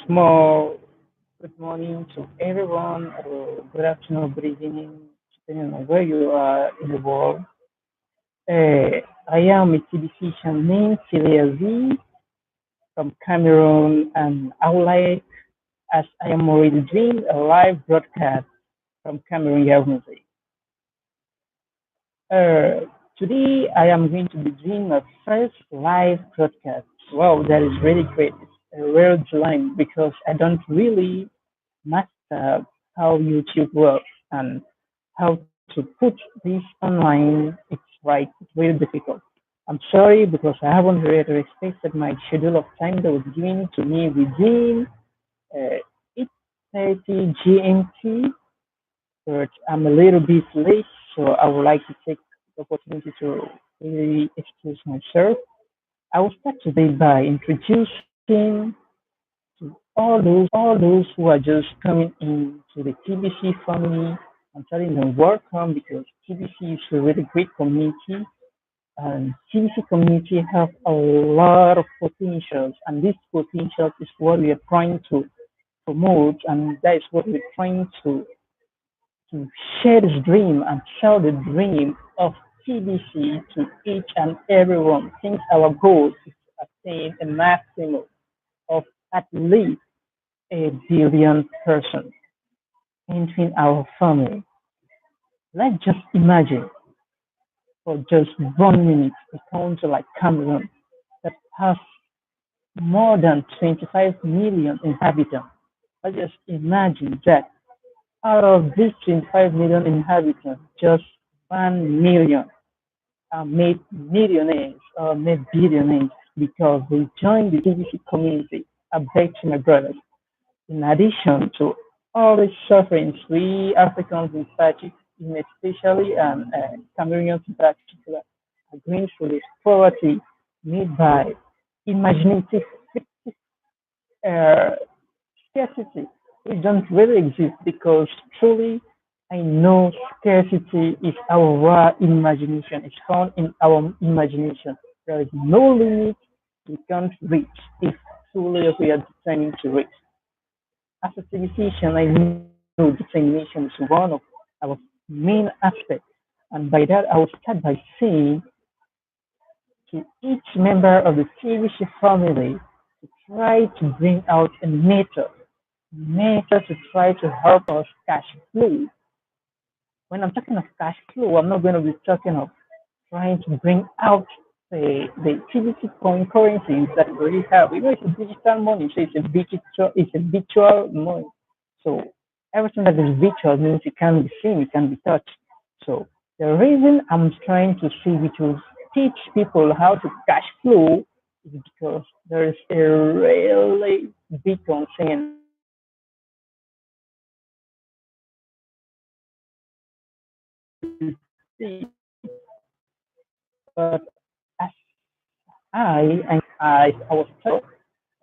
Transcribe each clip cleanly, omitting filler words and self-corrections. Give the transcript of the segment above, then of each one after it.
Small good morning to everyone, or good afternoon, good evening, depending on where you are in the world. I am a TBC named Z from Cameroon, and I would like, as I am already doing a live broadcast from Cameroon University. Uh, Today, I am going to be doing my first live broadcast. Wow, that is really great. It's a real delight because I don't really master how YouTube works and how to put this online. It's like really difficult. I'm sorry because I haven't really respected my schedule of time that was given to me within 8:30 GMT, but I'm a little bit late, so I would like to take the opportunity to really excuse myself. I will start today by introducing to all those who are just coming into the TBC family. I'm telling them welcome because TBC is a really great community, and TBC community have a lot of potentials, and this potential is what we are trying to promote, and that is what we're trying to share this dream and sell the dream of TBC to each and everyone. Since our goal is to attain a maximum of at least a billion persons entering our family. Let's just imagine for just 1 minute a country like Cameroon that has more than 25 million inhabitants. Let's just imagine that out of these 25 million inhabitants, just 1 million are made millionaires or made billionaires because they joined the TBC community. I beg to my brothers. In addition to all the sufferings we Africans in especially and Cameroonians in particular are going through this poverty made by imaginative uh, scarcity, which don't really exist because truly I know scarcity is our raw imagination. It's found in our imagination. There is no limit we can't reach if truly we are determined to reach. As a civilization, I know determination is one of our main aspects. And by that, I will start by saying to each member of the TBC family to try to bring out a method to try to help us cash flow. When I'm talking of cash flow, I'm not going to be talking of trying to bring out the TBC coin currencies that we already have. You know, it's a digital money, so it's a virtual money. So everything that is virtual means it can be seen, it can be touched. So the reason I'm trying to see which will teach people how to cash flow is because there is a really big concern but as I was told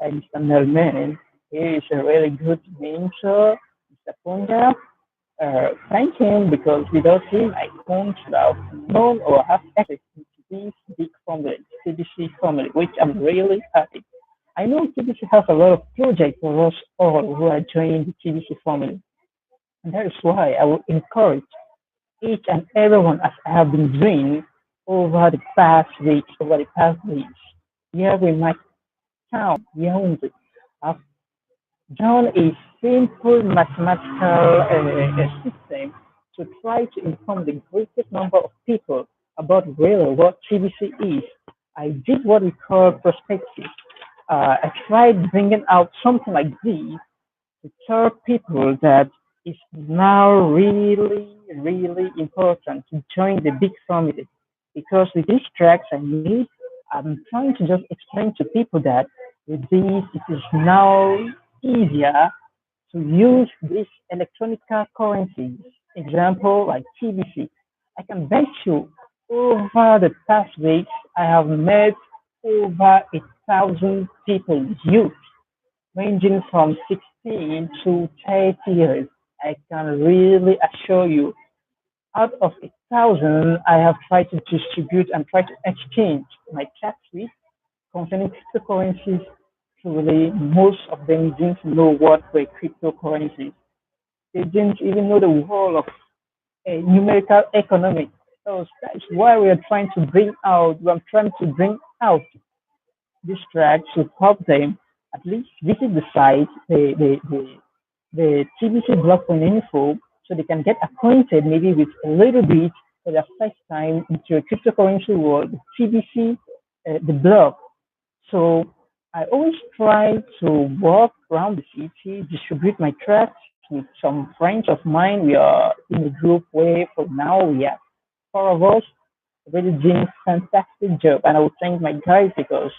Mr. Melman, he is a really good mentor, Mr. Punjab. Thank him because without him, I couldn't have known or have access to this big family, CBC family, which I'm really happy. I know TBC has a lot of projects for us all who are joining the TBC family. And that is why I will encourage each and everyone as I have been doing over the past weeks. Here we might town, Yaoundé, have done a simple mathematical system to try to inform the greatest number of people about really what TBC is. I did what we call prospective. I tried bringing out something like this to tell people that it's now really, really important to join the big family because with these tracks I made, I'm trying to just explain to people that with this, it is now easier to use these electronic currencies. Example like TBC. I can bet you over the past weeks, I have met over 1,000 people, youth ranging from 16 to 30 years. I can really assure you, out of 1,000, I have tried to distribute and try to exchange my chat with concerning cryptocurrencies Truly, most of them didn't know what were cryptocurrencies. They didn't even know the whole of numerical economics. So that's why we're trying to bring out this track to help them at least visit the site, the TBC blockchain info, so they can get acquainted maybe with a little bit for their first time into a cryptocurrency world, the TBC, the block. So I always try to walk around the city, distribute my tracks with some friends of mine. We are in a group where for now we are four of us really doing fantastic job. And I would thank my guys because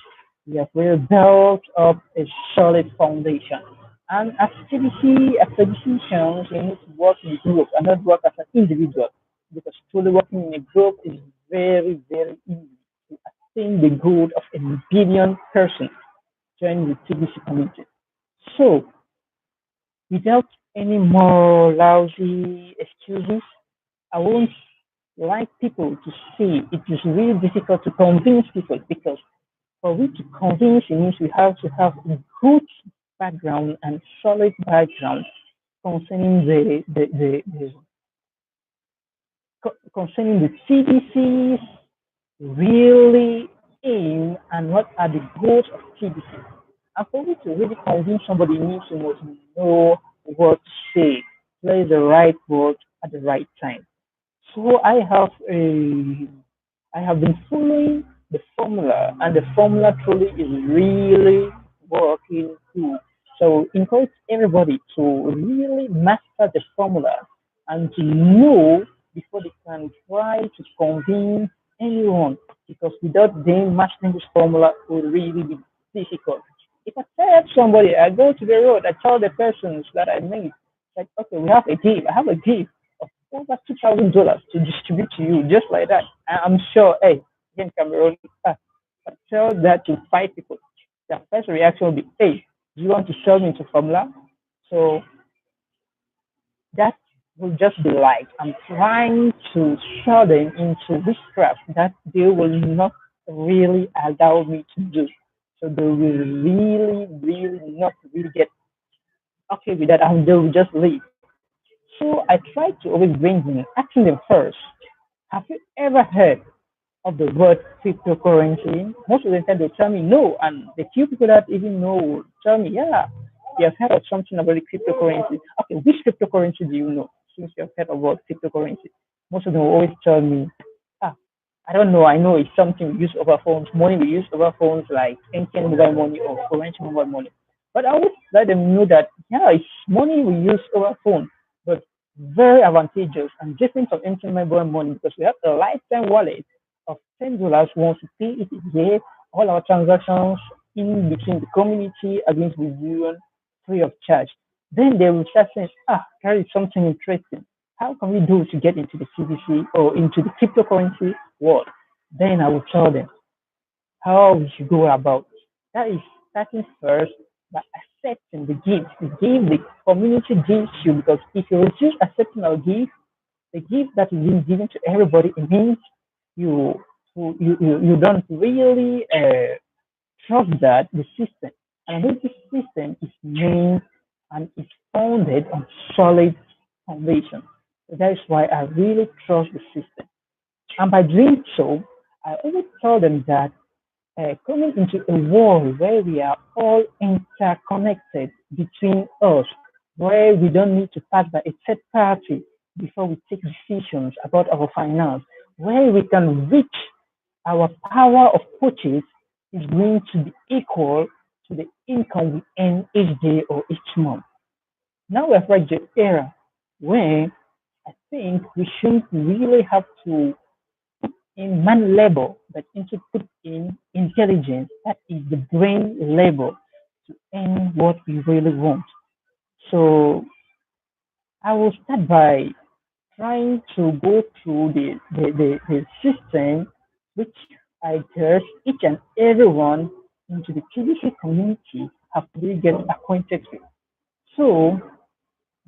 we have really built up a solid foundation. And as TBC, as physicians, we need to work in group and not work as an individual because truly working in a group is very, very easy to attain the goal of a billion persons joining the TBC community. So, without any more lousy excuses, I won't like people to see it is really difficult to convince people because for we to convince it means we have to have a good background and solid background concerning concerning the CBC's really aim and what are the goals of TBC. And for me to really convince somebody needs to know what to say, play the right word at the right time. So I have been following the formula, and the formula truly is really working too. So encourage everybody to really master the formula and to know before they can try to convince anyone. Because without them mastering this formula, it will really be difficult. If I tell somebody, I go to the road, I tell the persons that I meet, like, okay, we have a gift. I have a gift of over $2,000 to distribute to you, just like that. I'm sure, hey, in Cameroon, I tell that to five people. Their first reaction will be, hey, do you want to sell me into formula? So that will just be like I'm trying to sell them into witchcraft that they will not really allow me to do. So they will really, really not really get okay with that and they will just leave. So I try to always bring them, asking them first, have you ever heard of the word cryptocurrency? Most of the time they tell me no, and the few people that even know will tell me, yeah, you have heard of something about the cryptocurrency. Okay, which cryptocurrency do you know since you have heard about cryptocurrency? Most of them will always tell me, ah, I don't know. I know it's something we use over phones. Money we use over phones like MTN mobile money or current mobile money. But I always let them know that yeah, it's money we use over phone, but very advantageous and different from MTN mobile money because we have a lifetime wallet of $10 once we pay it a year. All our transactions in between the community are going to be done free of charge. Then they will start saying, ah, there is something interesting. How can we do to get into the CBC or into the cryptocurrency world? Then I will tell them how we should go about. That is starting first by accepting the gift. The gift the community gives you because if you refuse accepting our gift, the gift that is being given to everybody, it means you you don't really trust that the system. And I think this system is made and is founded on solid foundation. So that is why I really trust the system. And by doing so, I always tell them that coming into a world where we are all interconnected between us, where we don't need to pass by a third party before we take decisions about our finance, where we can reach our power of purchase is going to be equal to the income we earn each day or each month. Now we have reached the era where I think we shouldn't really have to in man labor, but into put in intelligence, that is the brain labor to earn what we really want. So I will start by trying to go through the system which I guess each and everyone into the TBC community have to really get acquainted with. So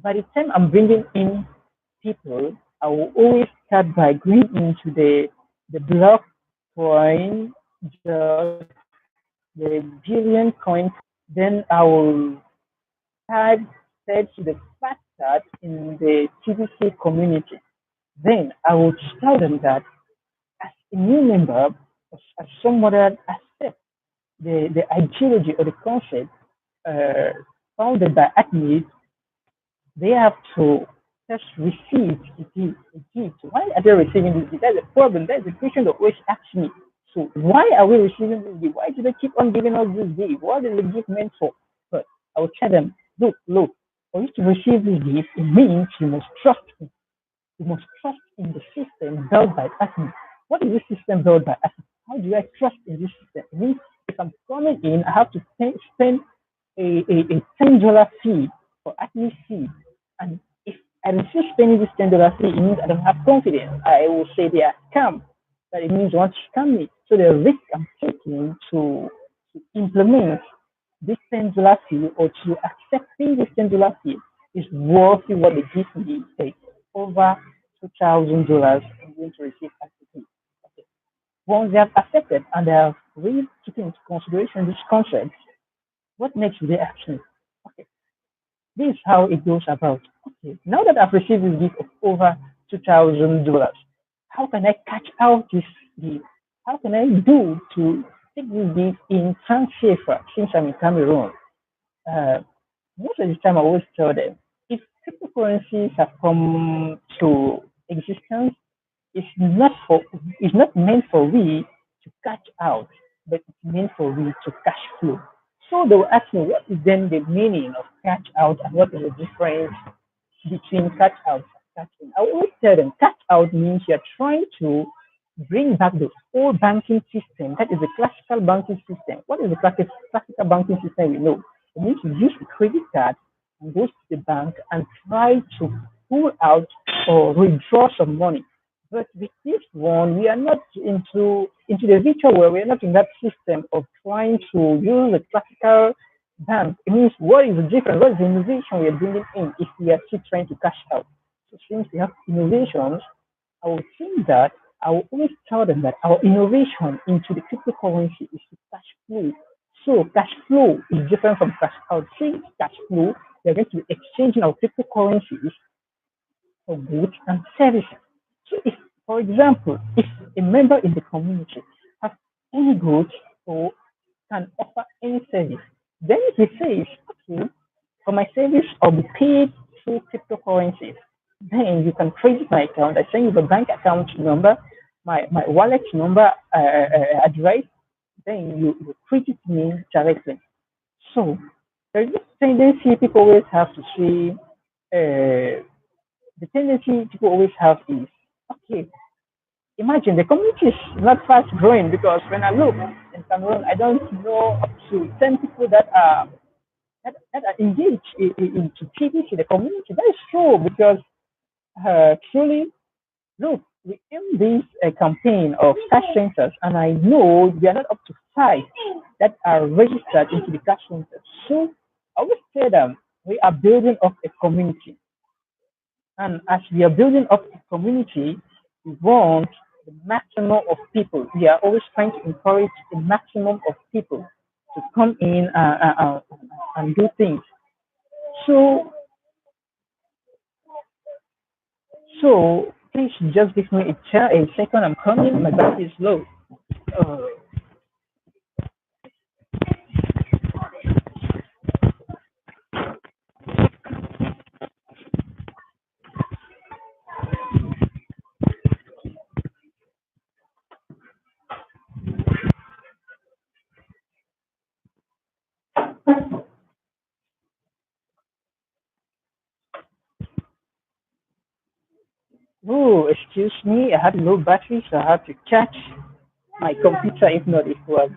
by the time I'm bringing in people, I will always start by going into the block coin, just the billion coin. Then I will type search the fact that in the TBC community. Then I would tell them that as a new member, as someone that accepts the ideology or the concept uh, founded by athletes, they have to just receive a gift. Why are they receiving this gift? That's a problem. That's a question that always asks me. So why are we receiving this gift? Why do they keep on giving us this gift? What is the gift meant for? But I will tell them, look, for you to receive this gift, it means you must trust me. You must trust in the system built by us. What is this system built by us? How do I trust in this system? It means if I'm coming in, I have to spend a $10 fee for at least fee. And if I resist spending this $10 fee, it means I don't have confidence. I will say they are scam. That it means you want to scam me. So the risk I'm taking to implement this $10 fee or to accepting this $10 fee is worth what the gift me takes over $2,000 I'm going to receive as a gift. Okay. Once they have accepted and they have really taken into consideration this concept, what next will they action? Okay, this is how it goes about. Okay, now that I've received this gift of over $2,000, how can I catch out this gift? How can I do to take this gift in France safer since I'm in Cameroon? Uh, Most of the time, I always tell them if cryptocurrencies have come to existence, it's not for it's not meant for we to catch out, but it's meant for we to cash flow. So they will ask me, what is then the meaning of catch out and what is the difference between catch out and cash in? I always tell them catch out means you're trying to bring back the old banking system. That is the classical banking system. What is the classical banking system we know? It means you use a credit card and go to the bank and try to pull out or withdraw some money. But with this one, we are not into the virtual world. We are not in that system of trying to use a classical bank. It means what is the difference? What is the innovation we are bringing in if we are still trying to cash out? So since we have innovations, I would think that I will always tell them that our innovation into the cryptocurrency is to cash flow. So cash flow is different from cash out. Since cash flow, we are going to be exchanging our cryptocurrencies for goods and services. So if, for example, if a member in the community has any goods or can offer any service, then he says, okay, for my service, I'll be paid through cryptocurrencies. Then you can credit my account. I send you the bank account number, my wallet number, address. Then you credit me directly. So there's this tendency people always have to say, the tendency people always have is, okay, imagine the community is not fast growing because when I look in Cameroon, I don't know up to 10 people that are engaged into TBC, the community. That is true because truly, look, we aim this campaign of cash centers, and I know we are not up to five that are registered into the cash centers. So I always say that we are building up a community. And as we are building up a community, we want the maximum of people. We are always trying to encourage the maximum of people to come in and do things. So, so please just give me a second. I'm coming. My battery is low. Uh, excuse me. I had low battery, so I had to charge my computer. If not, it was